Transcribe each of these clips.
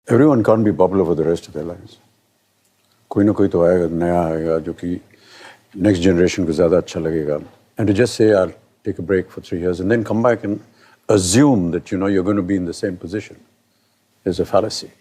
Everyone can't be popular for the rest of their lives. कोई ना कोई तो आएगा, नया आएगा जो कि next generation को ज़्यादा अच्छा लगेगा. And to just say, I'll take a break for 3 years and then come back and assume that, you're going to be in the same position is a fallacy.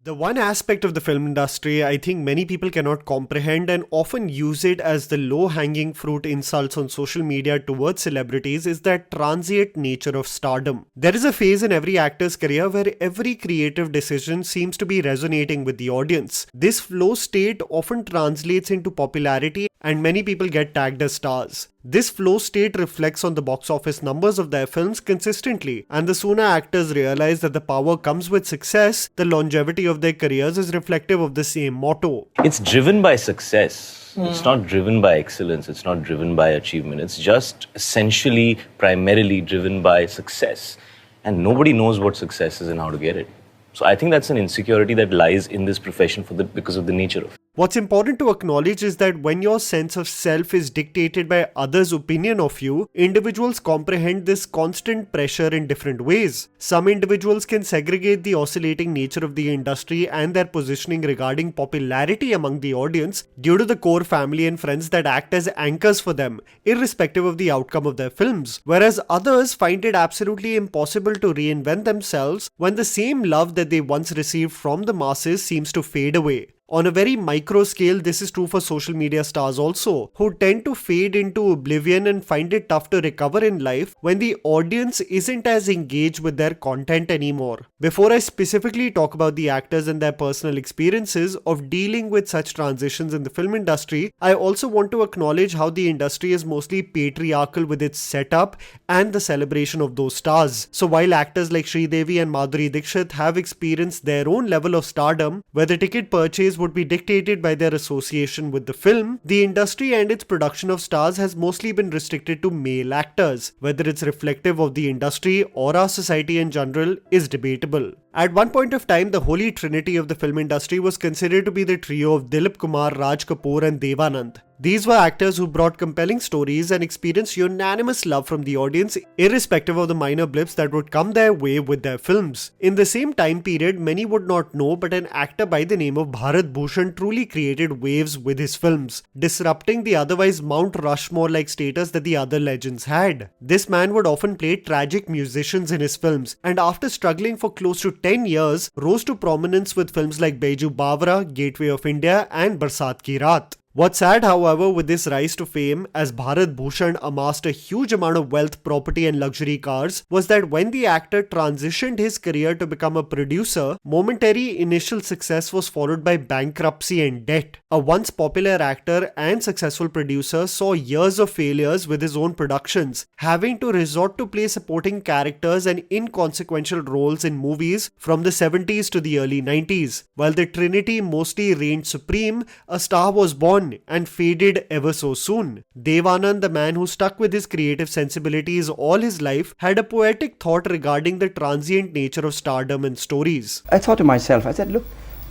The one aspect of the film industry I think many people cannot comprehend and often use it as the low-hanging fruit insults on social media towards celebrities is that transient nature of stardom. There is a phase in every actor's career where every creative decision seems to be resonating with the audience. This flow state often translates into popularity and many people get tagged as stars. This flow state reflects on the box office numbers of their films consistently, and the sooner actors realize that the power comes with success, the longevity of their careers is reflective of the same motto. It's driven by success. It's not driven by excellence. It's not driven by achievement. It's just essentially, primarily driven by success. And nobody knows what success is and how to get it. So I think that's an insecurity that lies in this profession because of the nature of it. What's important to acknowledge is that when your sense of self is dictated by others' opinion of you, individuals comprehend this constant pressure in different ways. Some individuals can segregate the oscillating nature of the industry and their positioning regarding popularity among the audience due to the core family and friends that act as anchors for them, irrespective of the outcome of their films, whereas others find it absolutely impossible to reinvent themselves when the same love that they once received from the masses seems to fade away. On a very micro scale, this is true for social media stars also, who tend to fade into oblivion and find it tough to recover in life when the audience isn't as engaged with their content anymore. Before I specifically talk about the actors and their personal experiences of dealing with such transitions in the film industry, I also want to acknowledge how the industry is mostly patriarchal with its setup and the celebration of those stars. So while actors like Sridevi and Madhuri Dixit have experienced their own level of stardom, where the ticket purchase would be dictated by their association with the film, the industry and its production of stars has mostly been restricted to male actors. Whether it's reflective of the industry or our society in general is debatable. At one point of time, the Holy Trinity of the film industry was considered to be the trio of Dilip Kumar, Raj Kapoor and Dev Anand. These were actors who brought compelling stories and experienced unanimous love from the audience, irrespective of the minor blips that would come their way with their films. In the same time period, many would not know, but an actor by the name of Bharat Bhushan truly created waves with his films, disrupting the otherwise Mount Rushmore-like status that the other legends had. This man would often play tragic musicians in his films, and after struggling for close to 10 years, rose to prominence with films like Baiju Bawra, Gateway of India and Barsat Ki Raat. What's sad, however, with this rise to fame, as Bharat Bhushan amassed a huge amount of wealth, property and luxury cars, was that when the actor transitioned his career to become a producer, momentary initial success was followed by bankruptcy and debt. A once popular actor and successful producer saw years of failures with his own productions, having to resort to play supporting characters and inconsequential roles in movies from the 70s to the early 90s. While the Trinity mostly reigned supreme, a star was born and faded ever so soon. Dev Anand, the man who stuck with his creative sensibilities all his life, had a poetic thought regarding the transient nature of stardom and stories. I thought to myself, I said, look,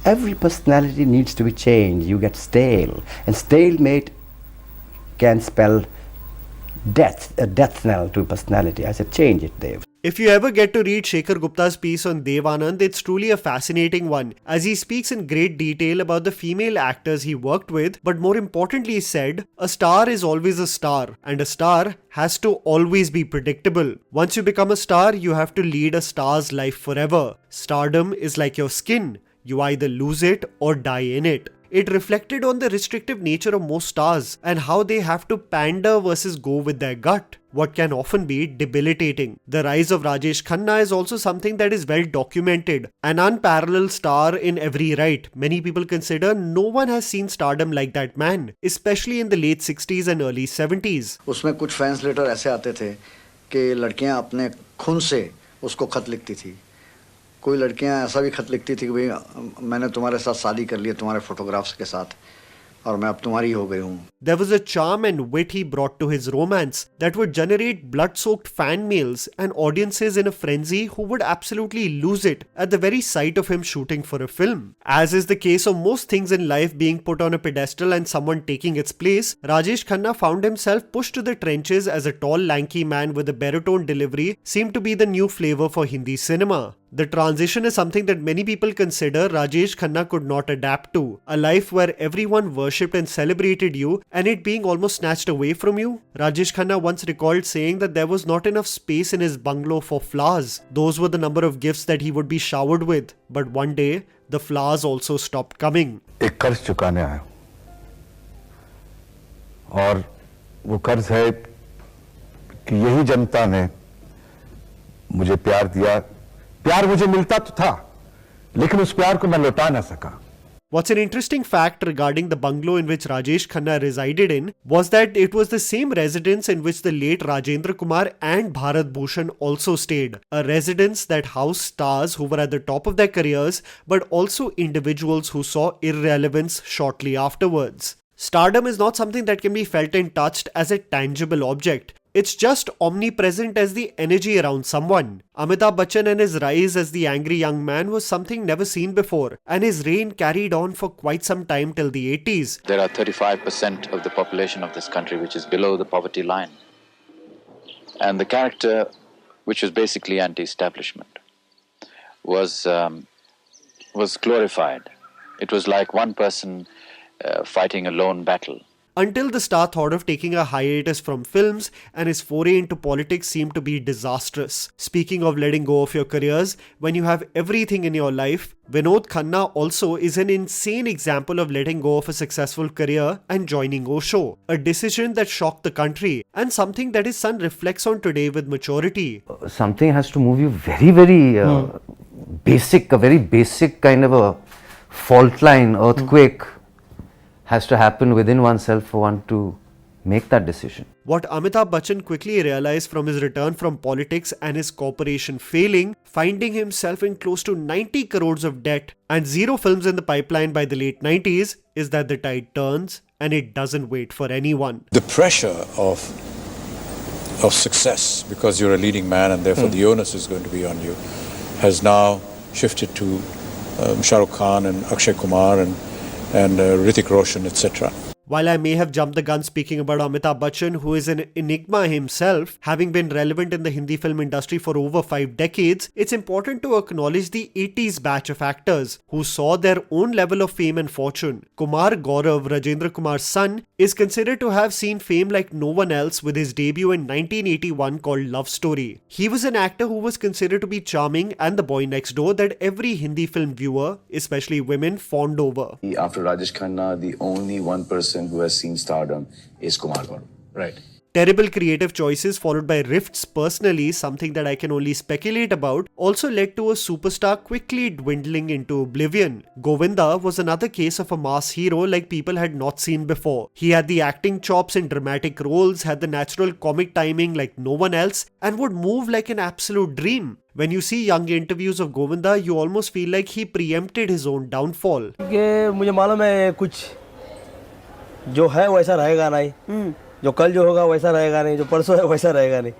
every personality needs to be changed. You get stale, and stalemate can spell death, a death knell to personality. I said, change it, Dev. If you ever get to read Shekhar Gupta's piece on Dev Anand, it's truly a fascinating one, as he speaks in great detail about the female actors he worked with, but more importantly said, a star is always a star, and a star has to always be predictable. Once you become a star, you have to lead a star's life forever. Stardom is like your skin. You either lose it or die in it. It reflected on the restrictive nature of most stars and how they have to pander versus go with their gut, what can often be debilitating. The rise of Rajesh Khanna is also something that is well documented. An unparalleled star in every right. Many people consider no one has seen stardom like that man, especially in the late 60s and early 70s. उसमें कुछ fans letter ऐसे आते थे कि लड़कियां अपने खून से उसको खत लिखती थी. कोई लड़कियां ऐसा भी खत लिखती थी कि भाई मैंने तुम्हारे साथ शादी कर ली तुम्हारे फोटोग्राफ्स के साथ और मैं अब तुम्हारी हो गई हूं. There was a charm and wit he brought to his romance that would generate blood-soaked fan mails and audiences in a frenzy who would absolutely lose it at the very sight of him shooting for a film. As is the case of most things in life being put on a pedestal and someone taking its place, Rajesh Khanna found himself pushed to the trenches as a tall, lanky man with a baritone delivery seemed to be the new flavor for Hindi cinema. The transition is something that many people consider Rajesh Khanna could not adapt to. A life where everyone worshipped and celebrated you and it being almost snatched away from you. Rajesh Khanna once recalled saying that there was not enough space in his bungalow for flowers. Those were the number of gifts that he would be showered with. But one day, the flowers also stopped coming. एक कर्ज चुकाने आया और वो कर्ज है कि यही जनता ने मुझे प्यार दिया. प्यार मुझे मिलता तो था, लेकिन उस प्यार को मैं लौटा ना सका. What's an interesting fact regarding the bungalow in which Rajesh Khanna resided in was that it was the same residence in which the late Rajendra Kumar and Bharat Bhushan also stayed. A residence that housed stars who were at the top of their careers, but also individuals who saw irrelevance shortly afterwards. Stardom is not something that can be felt and touched as a tangible object. It's just omnipresent as the energy around someone. Amitabh Bachchan and his rise as the angry young man was something never seen before, and his reign carried on for quite some time till the 80s. There are 35% of the population of this country which is below the poverty line. And the character, which was basically anti-establishment, was glorified. It was like one person fighting a lone battle. Until the star thought of taking a hiatus from films, and his foray into politics seemed to be disastrous. Speaking of letting go of your careers, when you have everything in your life, Vinod Khanna also is an insane example of letting go of a successful career and joining Osho. A decision that shocked the country, and something that his son reflects on today with maturity. Something has to move you very, very basic, a very basic kind of a fault line, earthquake. Has to happen within oneself for one to make that decision. What Amitabh Bachchan quickly realized from his return from politics and his corporation failing, finding himself in close to 90 crores of debt and 0 films in the pipeline by the late 90s, is that the tide turns and it doesn't wait for anyone. The pressure of success, because you're a leading man and therefore the onus is going to be on you, has now shifted to Shah Rukh Khan and Akshay Kumar and Hrithik Roshan, etc. While I may have jumped the gun speaking about Amitabh Bachchan, who is an enigma himself, having been relevant in the Hindi film industry for over 5 decades, it's important to acknowledge the 80s batch of actors who saw their own level of fame and fortune. Kumar Gaurav, Rajendra Kumar's son, is considered to have seen fame like no one else with his debut in 1981 called Love Story. He was an actor who was considered to be charming and the boy next door that every Hindi film viewer, especially women, fawned over. After Rajesh Khanna, the only one person who has seen stardom is Kumar Gaurav. Right. Terrible creative choices followed by rifts personally, something that I can only speculate about, also led to a superstar quickly dwindling into oblivion. Govinda was another case of a mass hero like people had not seen before. He had the acting chops in dramatic roles, had the natural comic timing like no one else, and would move like an absolute dream. When you see young interviews of Govinda, you almost feel like he preempted his own downfall. मुझे मालूम है कुछ जो है वैसा रहेगा नहीं, जो कल जो होगा वैसा रहेगा नहीं, जो परसों है वैसा रहेगा नहीं,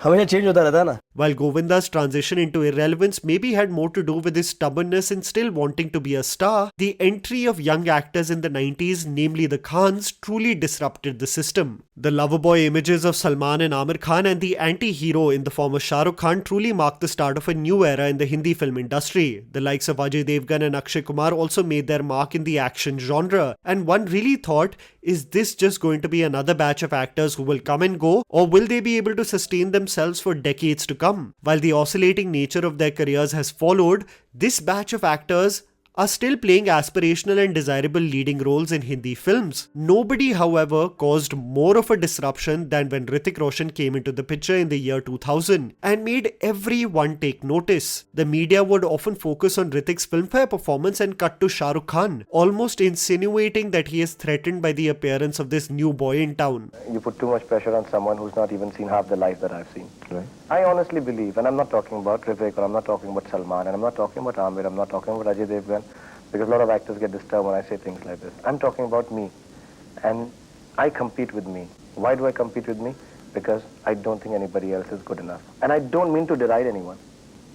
हमेशा चेंज होता रहता है ना. While Govinda's transition into irrelevance maybe had more to do with his stubbornness in still wanting to be a star, the entry of young actors in the 90s, namely the Khans, truly disrupted the system. The loverboy images of Salman and Amir Khan and the anti-hero in the form of Shah Rukh Khan truly marked the start of a new era in the Hindi film industry. The likes of Ajay Devgan and Akshay Kumar also made their mark in the action genre, and one really thought, is this just going to be another batch of actors who will come and go, or will they be able to sustain themselves for decades to come? While the oscillating nature of their careers has followed, this batch of actors are still playing aspirational and desirable leading roles in Hindi films. Nobody, however, caused more of a disruption than when Hrithik Roshan came into the picture in the year 2000 and made everyone take notice. The media would often focus on Hrithik's filmfare performance and cut to Shah Rukh Khan, almost insinuating that he is threatened by the appearance of this new boy in town. You put too much pressure on someone who's not even seen half the life that I've seen. Right. I honestly believe, and I'm not talking about Hrithik, or I'm not talking about Salman, and I'm not talking about Amir, I'm not talking about Ajay Devgan, because a lot of actors get disturbed when I say things like this. I'm talking about me, and I compete with me. Why do I compete with me? Because I don't think anybody else is good enough. And I don't mean to deride anyone,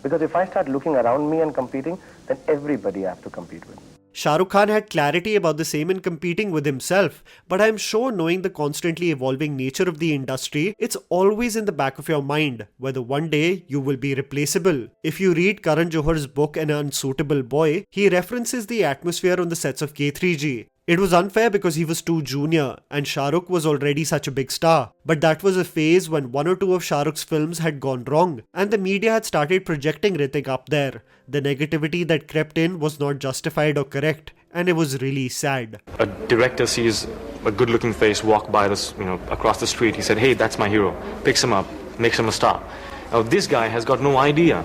because if I start looking around me and competing, then everybody I have to compete with. Shah Rukh Khan had clarity about the same in competing with himself, but I'm sure knowing the constantly evolving nature of the industry, it's always in the back of your mind whether one day you will be replaceable. If you read Karan Johar's book An Unsuitable Boy, he references the atmosphere on the sets of K3G. It was unfair because he was too junior and Shah Rukh was already such a big star. But that was a phase when one or two of Shah Rukh's films had gone wrong and the media had started projecting Hrithik up there. The negativity that crept in was not justified or correct, and it was really sad. A director sees a good-looking face walk by this, across the street. He said, "Hey, that's my hero." Picks him up, makes him a star. Now this guy has got no idea,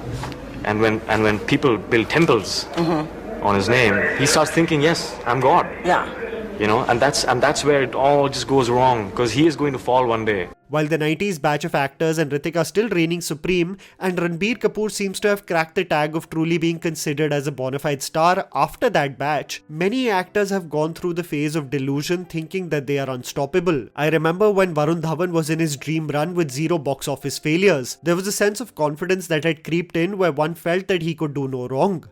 and when people build temples on his name, he starts thinking, "Yes, I'm God." Yeah. And that's where it all just goes wrong, because he is going to fall one day. While the 90s batch of actors and Hrithik are still reigning supreme, and Ranbir Kapoor seems to have cracked the tag of truly being considered as a bona fide star after that batch, many actors have gone through the phase of delusion thinking that they are unstoppable. I remember when Varun Dhawan was in his dream run with 0 box office failures, there was a sense of confidence that had creeped in where one felt that he could do no wrong.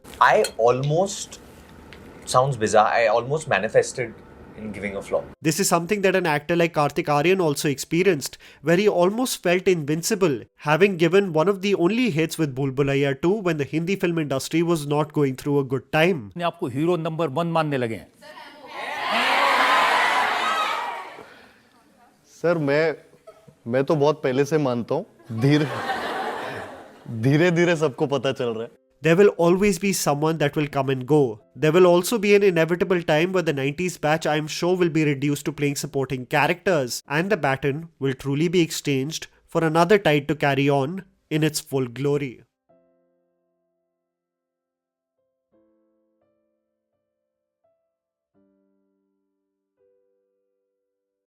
Sounds bizarre, I almost manifested in giving a flop. This is something that an actor like Kartik Aaryan also experienced, where he almost felt invincible, having given one of the only hits with Bhool Bhulaiya 2 when the Hindi film industry was not going through a good time. आपको hero number 1 मानने लगे हैं। Sir मैं तो बहुत पहले से मानता हूँ, धीरे धीरे सबको पता चल रहा है। There will always be someone that will come and go. There will also be an inevitable time where the 90s batch, I'm sure, will be reduced to playing supporting characters, and the baton will truly be exchanged for another tide to carry on in its full glory.